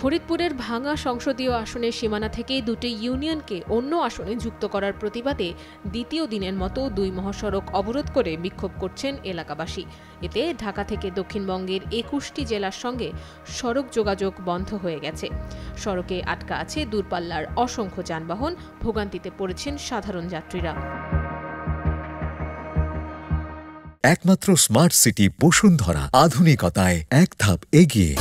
ফরিদপুরের ভাঙা সংসদীয় আসনের সীমানা থেকে দুটি ইউনিয়নকে অন্য আসনে যুক্ত করার প্রতিবাদে দ্বিতীয় দিনের মতো ২ মহাসড়ক অবরোধ করে বিক্ষোভ করছেন এলাকাবাসী। এতে ঢাকা থেকে দক্ষিণবঙ্গের ২১টি জেলার সঙ্গে সড়ক যোগাযোগ বন্ধ হয়ে গেছে। সড়কে আটকা আছে দূরপাল্লার অসংখ্য যানবাহন, ভোগান্তিতে পড়েছেন সাধারণ যাত্রীরা। একমাত্র স্মার্ট সিটি বসুন্ধরা, আধুনিকতায় এক ধাপ এগিয়ে।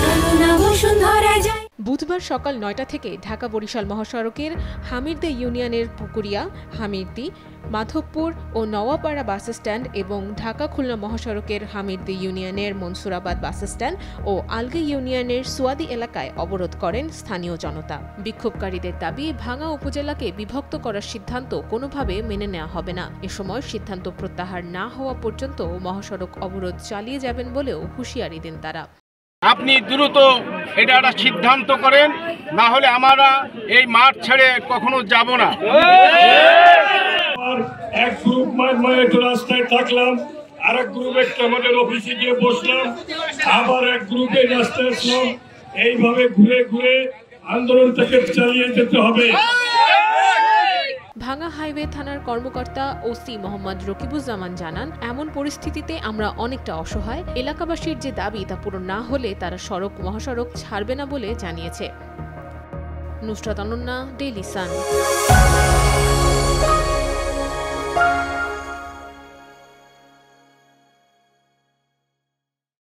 বুধবার সকাল ৯টা থেকে ঢাকা বরিশাল মহাসড়কের হামিরদী ইউনিয়নের পুকুরিয়া, হামিরদী, মাধবপুর ও নওয়াপাড়া বাস স্ট্যান্ড এবং ঢাকা খুলনা মহাসড়কের হামিরদী ইউনিয়নের মনসুরাবাদ বাস স্ট্যান্ড ও আলগা ইউনিয়নের সুয়াদি এলাকায় অবরোধ করেন স্থানীয় জনতা। বিক্ষোভকারীদের দাবি, ভাঙা উপজেলাকে বিভক্ত করার সিদ্ধান্ত কোনোভাবে মেনে নেওয়া হবে না। এ সময় সিদ্ধান্ত প্রত্যাহার না হওয়া পর্যন্ত মহাসড়ক অবরোধ চালিয়ে যাবেন বলেও হুঁশিয়ারি দেন তারা। আপনি দ্রুত এটা একটা সিদ্ধান্ত করেন, না হলে আমরা এই মাঠ ছেড়ে কখনো যাব না। এক গ্রুপ একটু রাস্তায় থাকলাম, আর এক গ্রুপ একটা আমাদের অফিসে গিয়ে বসলাম, আবার এক গ্রুপে রাস্তায় আসলাম। এইভাবে ঘুরে ঘুরে আন্দোলনটাকে চালিয়ে যেতে হবে। ভাঙা হাইওয়ে থানার কর্মকর্তা ওসি মোহাম্মদ রকিবুজ্জামান জানান, এমন পরিস্থিতিতে আমরা অনেকটা অসহায়। এলাকাবাসীর যে দাবি তা পূরণ না হলে তারা মহাসড়ক ছাড়বে না বলে জানিয়েছে। Nusrat Ananya, Daily Sun.